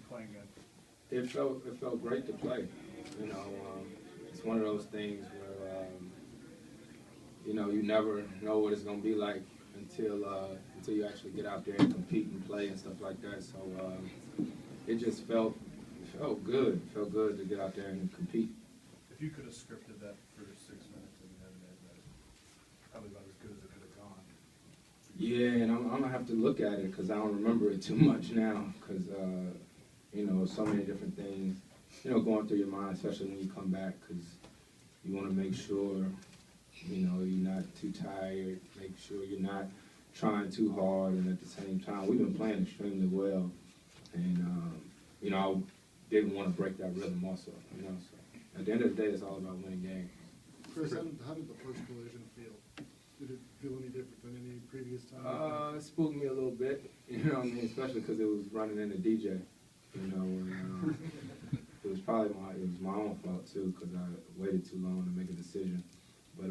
Playing good. It felt great to play. You know, it's one of those things where you know, you never know what it's gonna be like until you actually get out there and compete and play and stuff like that. So it just felt good. It felt good to get out there and compete. If you could have scripted that for 6 minutes and you had that, probably about as good as it could have gone. Yeah, and I'm gonna have to look at it because I don't remember it too much now. Because you know, so many different things, you know, going through your mind, especially when you come back, because you want to make sure, you know, you're not too tired, make sure you're not trying too hard, and at the same time, we've been playing extremely well, and you know, I didn't want to break that rhythm also, you know. So at the end of the day, it's all about winning games. Chris, how did the first collision feel? Did it feel any different than any previous time? It spooked me a little bit, you know what I mean, especially because it was running into DJ, you know, and it was probably my own fault too, because I waited too long to make a decision. But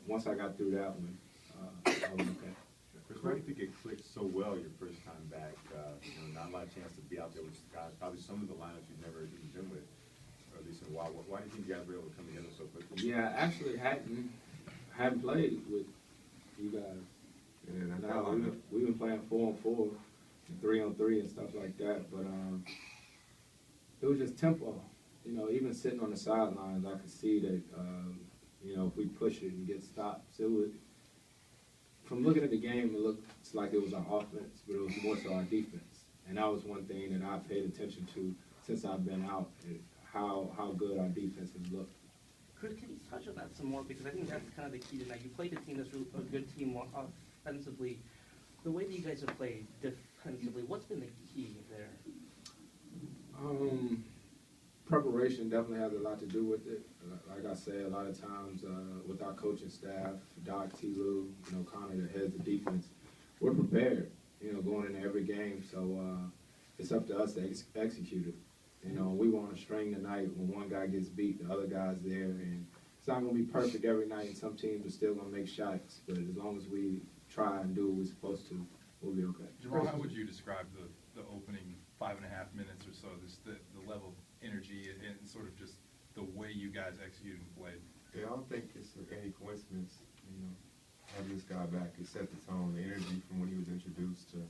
once I got through that one, I was okay. Chris, why do you think it clicked so well your first time back? You know, not a lot of chance to be out there with guys, probably some of the lineups you've never even been with, or at least in a while. Why do you think you guys were able to come together so quickly? Yeah, I actually hadn't played with you guys. Yeah, We've been playing 4-on-4, and 3-on-3, and stuff like that. But it was just tempo. You know, even sitting on the sidelines, I could see that. You know, if we push it and get stops, it would. From looking at the game, it looked like it was our offense, but it was more so our defense. And that was one thing that I paid attention to since I've been out, how good our defense has looked. Chris, can you touch on that some more? Because I think that's kind of the key tonight. You played a team that's really a good team offensively. The way that you guys have played defensively, what's been the key there? Preparation definitely has a lot to do with it. Like I say, a lot of times with our coaching staff, Doc, T. Lou, you know, Connor, the heads of defense, we're prepared, you know, going into every game. So it's up to us to execute it. You know, we want to string tonight when one guy gets beat, the other guy's there. And it's not going to be perfect every night, and some teams are still going to make shots. But as long as we try and do what we're supposed to, we'll be okay. Jamal, how would you describe the opening 5.5 minutes or so, the level of energy and sort of just the way you guys executed and played? Yeah, I don't think it's any coincidence, you know, having this guy back. It set the tone, the energy from when he was introduced to,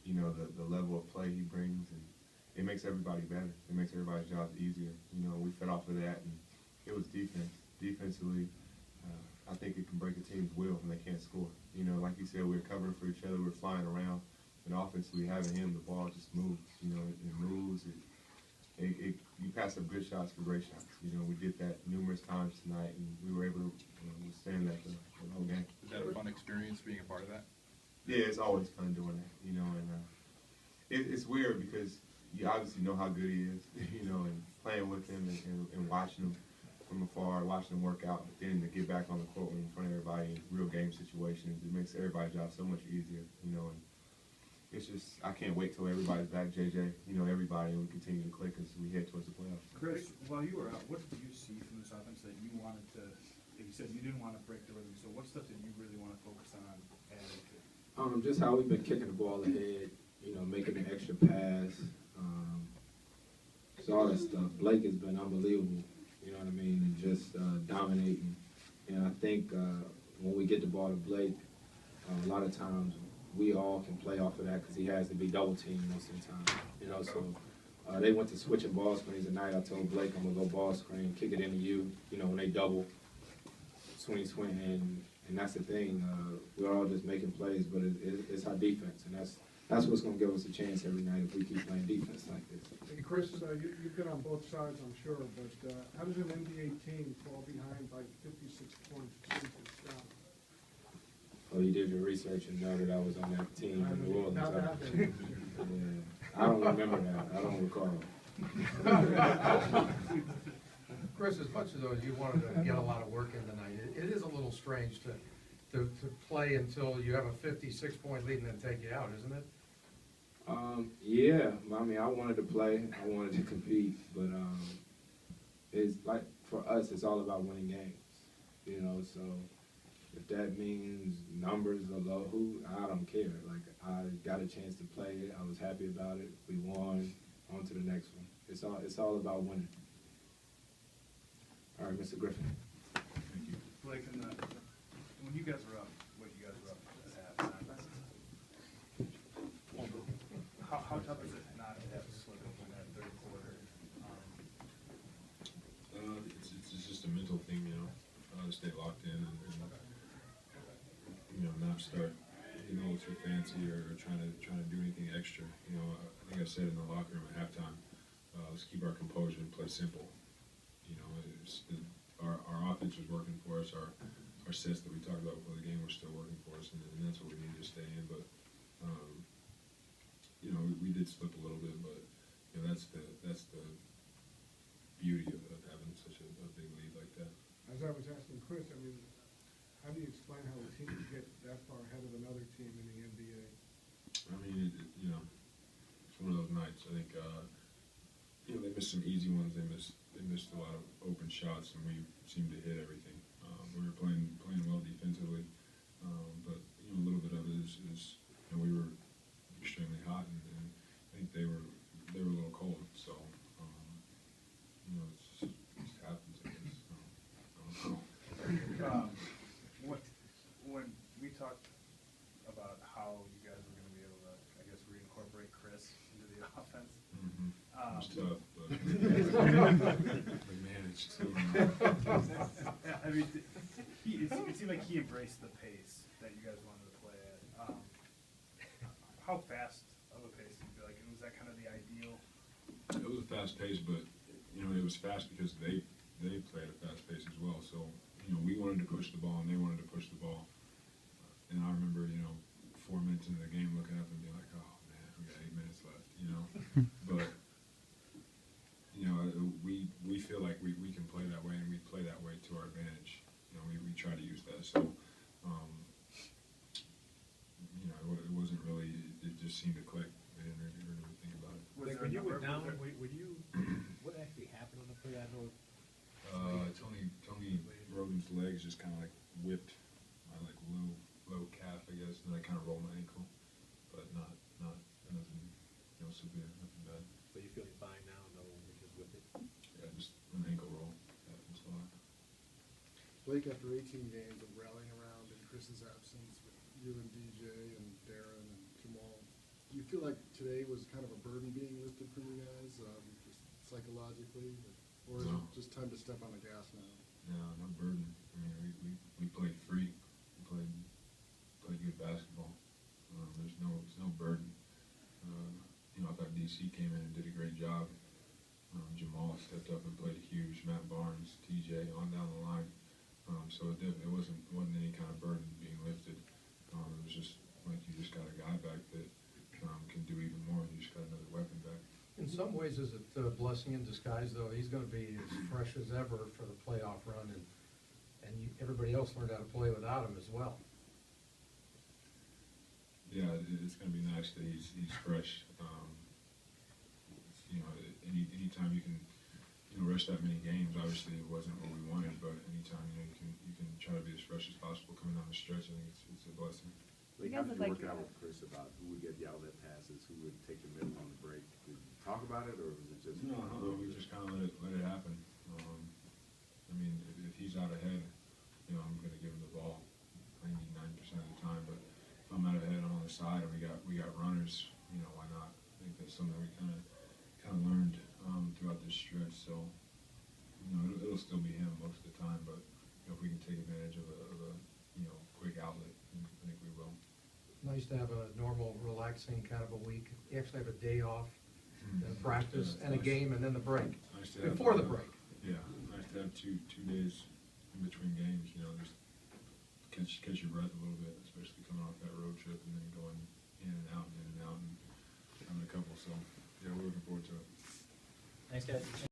you know, the level of play he brings, and it makes everybody better. It makes everybody's jobs easier. You know, we fed off of that, and it was defense. Defensively, I think it can break a team's will when they can't score. You know, like you said, we're covering for each other, we're flying around, and offensively, having him, the ball just moves. You know, it moves. You pass up good shots for great shots. You know, we did that numerous times tonight, and we were able to withstand that the whole game. Is that a fun experience being a part of that? Yeah, it's always fun doing that. You know, and it's weird because you obviously know how good he is. You know, and playing with him and watching him from afar, watching him work out, but then to get back on the court in front of everybody in real game situations, it makes everybody's job so much easier. You know, and it's just, I can't wait till everybody's back, JJ, you know, everybody, and we continue to click as we head towards the playoffs. Chris, while you were out, what did you see from this offense that you wanted to, like you said, you didn't want to break the rhythm, so what stuff did you really want to focus on adding to? Just how we've been kicking the ball ahead, you know, making an extra pass, so all that stuff. Blake has been unbelievable, you know what I mean, and just dominating. And I think when we get the ball to Blake, a lot of times we all can play off of that because he has to be double teamed most of the time. You know, so they went to switching ball screens tonight. I told Blake I'm gonna go ball screen, kick it into you. You know, when they double, swing, and that's the thing. We're all just making plays, but it's our defense, and that's what's gonna give us a chance every night if we keep playing defense like this. Hey, Chris, you've been on both sides, I'm sure, but how does an NBA team fall behind by 56 points? Oh, you did your research and know that I was on that team in New Orleans. Not that Yeah. I don't remember that. I don't recall. Chris, as much as you wanted to get a lot of work in tonight, it is a little strange to play until you have a 56-point lead and then take you out, isn't it? Yeah, I mean, I wanted to play, I wanted to compete, but it's like, for us, it's all about winning games, you know, so If that means numbers are low, I don't care. Like, I got a chance to play. I was happy about it. We won. On to the next one. It's all about winning. All right, Mr. Griffin. Thank you. Blake, when you guys were up, at halftime, how tough is it not to have to slip up in that third quarter? It's just a mental thing, you know, stay locked in and you know, not start, you know, too fancy or trying to do anything extra. You know, I think I said in the locker room at halftime, let's keep our composure and play simple. You know, our offense was working for us. Our sets that we talked about before the game were still working for us, and that's what we need to stay in. But you know, we did slip a little bit, but you know, that's the beauty of having such a big lead like that. As I was asking Chris, I mean, how do you explain how a team can get that far ahead of another team in the NBA? I mean, you know, it's one of those nights. I think you know, they missed some easy ones. They missed a lot of open shots, and we seemed to hit everything. We were playing well defensively, but you know, a little bit of it is you know, we were extremely hot, and I think they were a little cold. So you know, it just happens, I guess. I don't know. When we talked about how you guys were going to be able to, I guess, reincorporate Chris into the offense. Mm-hmm. It was tough, but we managed to. I mean, it seemed like he embraced the pace that you guys wanted to play at. How fast of a pace do you feel like? And was that kind of the ideal? It was a fast pace, but you know, it was fast because they play at a fast pace as well. So you know, we wanted to push the ball, and they wanted to push the ball. And I remember, you know, 4 minutes into the game, looking up and being like, "Oh man, we got 8 minutes left," you know. But you know, we feel like we can play that way, and we play that way to our advantage. You know, we try to use that. So, you know, it wasn't really. It just seemed to click. I didn't really think about it. Was Like there when a you were number- down, would you, what actually happened on the play? I know, Tony Roden's legs just kind of like whipped my like low calf, I guess, and I kind of rolled my ankle, but not nothing, you know, severe, nothing bad. so you feeling fine now, no issues with it? Yeah, just an ankle roll. Happens a lot. Blake, after 18 games of rallying around in Chris's absence with you and DJ and Darren and Jamal, do you feel like today was kind of a burden being lifted from you guys, just psychologically, or is No. it just time to step on the gas now? No burden. I mean, we played free. We played good basketball. There's no burden. You know, I thought DC came in and did a great job. Jamal stepped up and played huge. Matt Barnes, TJ, on down the line. So it wasn't any kind of burden being lifted. It was just like you just got a guy back that can do even more. You just got another weapon back. In some ways, is it a blessing in disguise, though? He's gonna be as fresh as ever for the playoff run, and everybody else learned how to play without him as well. Yeah, it's going to be nice that he's fresh. You know, anytime you can, you know, rest that many games. Obviously, it wasn't what we wanted, but anytime you can try to be as fresh as possible coming down the stretch, I think it's a blessing. Like, You how guys did you look work like out with Chris about who would get the outlet passes, who would take the middle on the break? Did you talk about it, or was it just? No, we just kind of let it happen. I mean, if he's out ahead, you know, I'm going to give him the ball 99% of the time. But if I'm out ahead, I'm on the side, and we got runners. You know, why not? I think that's something we kind of learned throughout this stretch. So, you know, it'll still be him most of the time. But you know, if we can take advantage of a you know, quick outlet, I think we will. Nice to have a normal, relaxing kind of a week. You actually have a day off, then practice, Yeah, and a nice. game, and then the break. Nice to have, Before the break. Yeah, nice to have two days in between games, you know, just catch your breath a little bit, especially coming off that road trip and then going in and out and having a couple, so, yeah, we're looking forward to it. Thanks, guys.